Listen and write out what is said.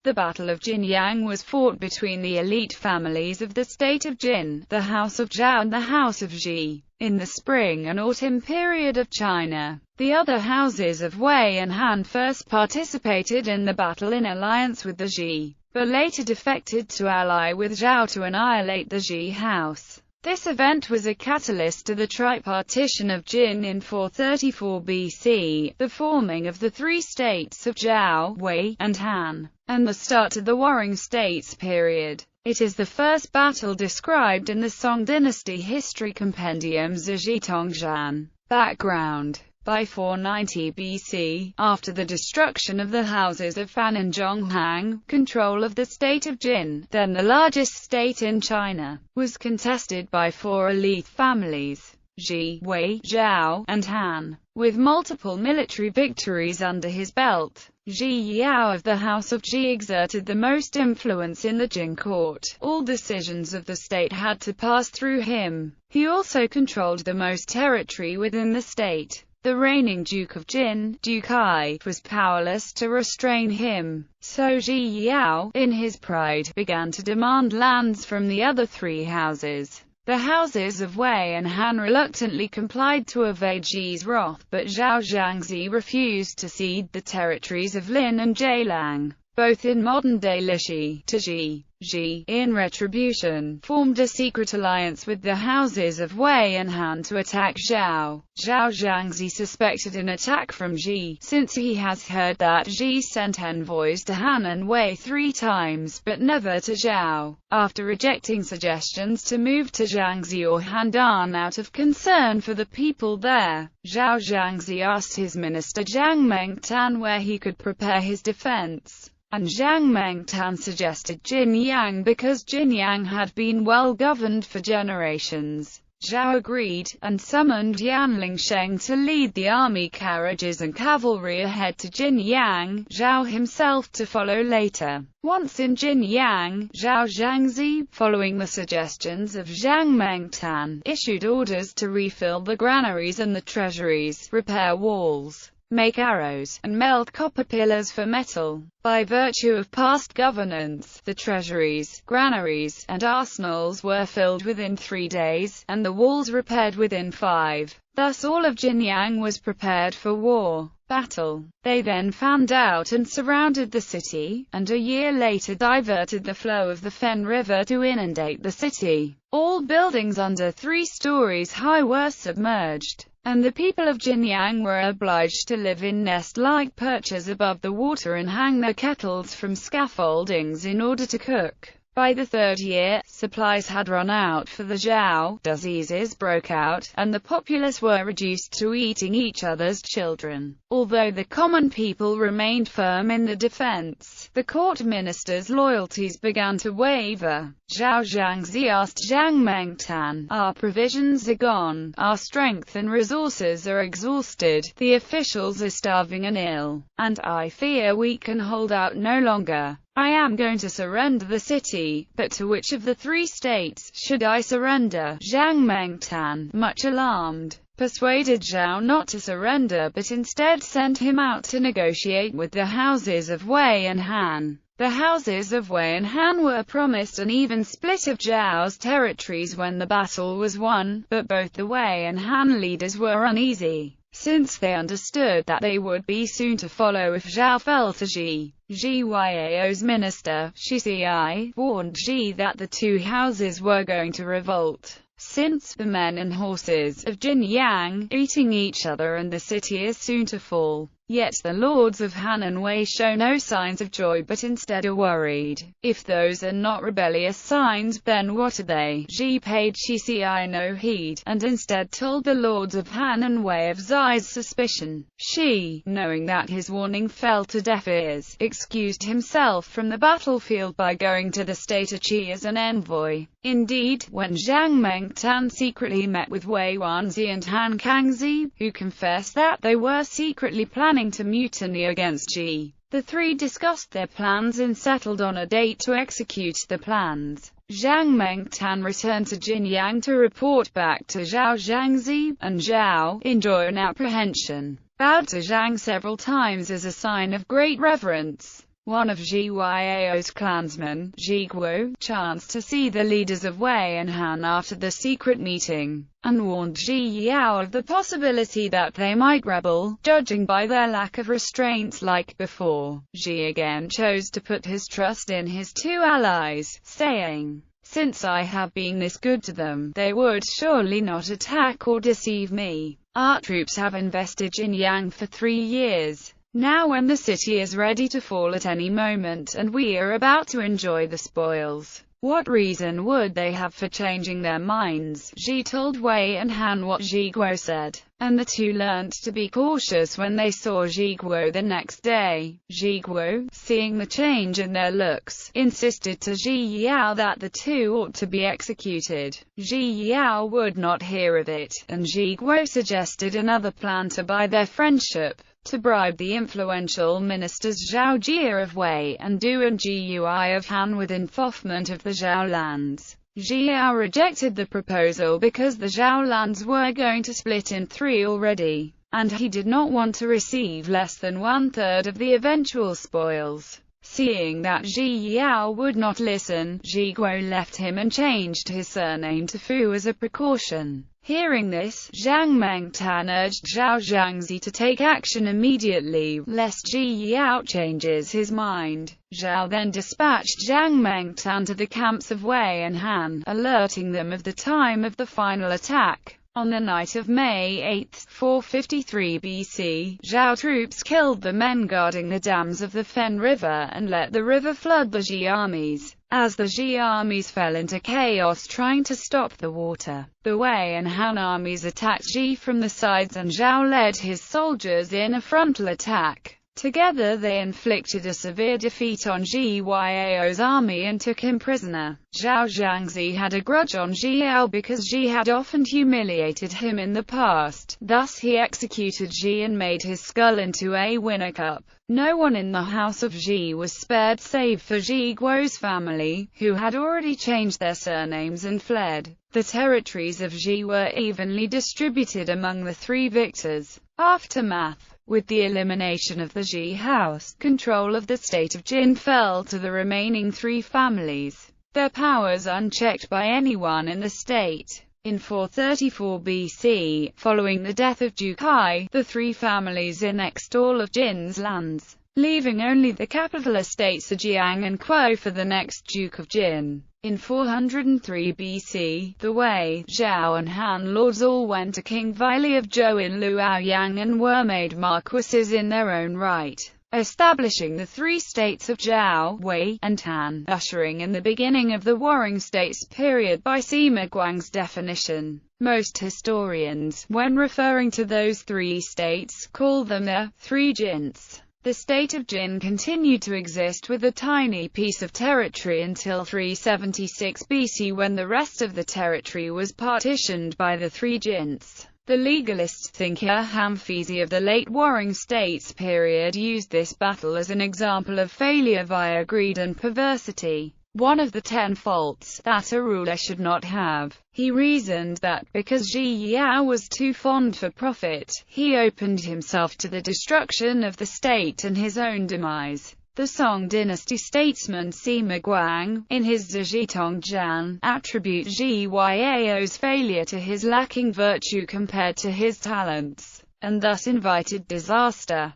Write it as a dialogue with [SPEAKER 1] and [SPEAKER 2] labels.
[SPEAKER 1] The Battle of Jinyang was fought between the elite families of the state of Jin, the House of Zhao and the House of Ji, in the spring and autumn period of China. The other houses of Wei and Han first participated in the battle in alliance with the Ji, but later defected to ally with Zhao to annihilate the Ji house. This event was a catalyst to the tripartition of Jin in 434 BC, the forming of the three states of Zhao, Wei, and Han, and the start to the Warring States period. It is the first battle described in the Song dynasty history compendium Zhiji Tongzhan. Background. By 490 BC, after the destruction of the houses of Fan and Zhonghang, control of the state of Jin, then the largest state in China, was contested by four elite families: Ji, Wei, Zhao, and Han. With multiple military victories under his belt, Ji Yao of the House of Ji exerted the most influence in the Jin court. All decisions of the state had to pass through him. He also controlled the most territory within the state. The reigning Duke of Jin, Duke Ai, was powerless to restrain him, so Ji Yao, in his pride, began to demand lands from the other three houses. The houses of Wei and Han reluctantly complied to evade Ji's wrath, but Zhao Zhangzi refused to cede the territories of Lin and Zhelang, both in modern-day Lishi, to Ji. Ji, in retribution, formed a secret alliance with the houses of Wei and Han to attack Zhao. Zhao Zhangzi suspected an attack from Ji, since he has heard that Ji sent envoys to Han and Wei 3 times, but never to Zhao. After rejecting suggestions to move to Jiangxi or Handan out of concern for the people there, Zhao Zhangzi asked his minister Zhang Mengtan where he could prepare his defense. And Zhang Mengtan suggested Jinyang because Jinyang had been well governed for generations. Zhao agreed, and summoned Yan Lingsheng to lead the army carriages and cavalry ahead to Jinyang, Zhao himself to follow later. Once in Jinyang, Zhao Zhangzi, following the suggestions of Zhang Mengtan, issued orders to refill the granaries and the treasuries, repair walls, make arrows, and melt copper pillars for metal. By virtue of past governance, the treasuries, granaries, and arsenals were filled within 3 days, and the walls repaired within 5. Thus all of Jinyang was prepared for war. Battle. They then fanned out and surrounded the city, and a year later diverted the flow of the Fen River to inundate the city. All buildings under 3 stories high were submerged, and the people of Jinyang were obliged to live in nest-like perches above the water and hang their kettles from scaffoldings in order to cook. By the 3rd year, supplies had run out for the Zhao, diseases broke out, and the populace were reduced to eating each other's children. Although the common people remained firm in the defense, the court ministers' loyalties began to waver. Zhao Zhangzi asked Zhang Mengtan, "Our provisions are gone, our strength and resources are exhausted, the officials are starving and ill, and I fear we can hold out no longer. I am going to surrender the city, but to which of the 3 states should I surrender?" Zhang Mengtan, much alarmed, persuaded Zhao not to surrender but instead sent him out to negotiate with the houses of Wei and Han. The houses of Wei and Han were promised an even split of Zhao's territories when the battle was won, but both the Wei and Han leaders were uneasy, since they understood that they would be soon to follow if Zhao fell to Ji. Ji Yao's minister, Shi Ci, warned Ji that the 2 houses were going to revolt, since the men and horses of Jinyang eating each other and the city is soon to fall. Yet the lords of Han and Wei show no signs of joy but instead are worried. If those are not rebellious signs, then what are they? Ji paid Shi Ci no heed, and instead told the lords of Han and Wei of Zai's suspicion. Shi, knowing that his warning fell to deaf ears, excused himself from the battlefield by going to the state of Qi as an envoy. Indeed, when Zhang Mengtan secretly met with Wei Wanzi and Han Kangzi, who confessed that they were secretly planning to mutiny against Ji, the 3 discussed their plans and settled on a date to execute the plans. Zhang Mengtan returned to Jinyang to report back to Zhao Zhangzi, and Zhao, in joy and apprehension, bowed to Zhang several times as a sign of great reverence. One of Jiyao's clansmen, Jiguo, chanced to see the leaders of Wei and Han after the secret meeting, and warned Jiyao of the possibility that they might rebel, judging by their lack of restraints like before. Ji again chose to put his trust in his two allies, saying, "Since I have been this good to them, they would surely not attack or deceive me. Our troops have invested Jinyang for 3 years. Now when the city is ready to fall at any moment and we are about to enjoy the spoils, what reason would they have for changing their minds?" Ji told Wei and Han what Jiguo said, and the two learnt to be cautious when they saw Jiguo the next day. Jiguo, seeing the change in their looks, insisted to Ji Yao that the two ought to be executed. Ji Yao would not hear of it, and Jiguo suggested another plan to buy their friendship, to bribe the influential ministers Zhao Jia of Wei and Du and Gui of Han with involvement of the Zhao lands. Jiao rejected the proposal because the Zhao lands were going to split in 3 already, and he did not want to receive less than 1/3 of the eventual spoils. Seeing that Jiao would not listen, Jiguo left him and changed his surname to Fu as a precaution. Hearing this, Zhang Mengtan urged Zhao Zhangzi to take action immediately, lest Jiao changes his mind. Zhao then dispatched Zhang Mengtan to the camps of Wei and Han, alerting them of the time of the final attack. On the night of May 8, 453 BC, Zhao troops killed the men guarding the dams of the Fen River and let the river flood the Ji armies. As the Ji armies fell into chaos trying to stop the water, the Wei and Han armies attacked Ji from the sides and Zhao led his soldiers in a frontal attack. Together they inflicted a severe defeat on Jiyao's army and took him prisoner. Zhao Zhangzi had a grudge on Jiao because Ji had often humiliated him in the past, thus he executed Ji and made his skull into a winner cup. No one in the house of Ji was spared save for Jiguo's family, who had already changed their surnames and fled. The territories of Ji were evenly distributed among the 3 victors. Aftermath. With the elimination of the Ji house, control of the state of Jin fell to the remaining 3 families, their powers unchecked by anyone in the state. In 434 BC, following the death of Duke Hai, the 3 families annexed all of Jin's lands, leaving only the capital estates of Jinyang and Kuo for the next Duke of Jin. In 403 BC, the Wei, Zhao and Han lords all went to King Weili of Zhou in Luoyang and were made marquises in their own right, establishing the 3 states of Zhao, Wei, and Han, ushering in the beginning of the Warring States period by Sima Guang's definition. Most historians, when referring to those 3 states, call them the 3 Jins. The state of Jin continued to exist with a tiny piece of territory until 376 BC when the rest of the territory was partitioned by the 3 Jins. The legalist thinker Hamfisi of the late Warring States period used this battle as an example of failure via greed and perversity, one of the 10 faults that a ruler should not have. He reasoned that, because Jiao was too fond for profit, he opened himself to the destruction of the state and his own demise. The Song dynasty statesman Sima Guang, in his Zhitongjian, attribute Jiyao's failure to his lacking virtue compared to his talents, and thus invited disaster.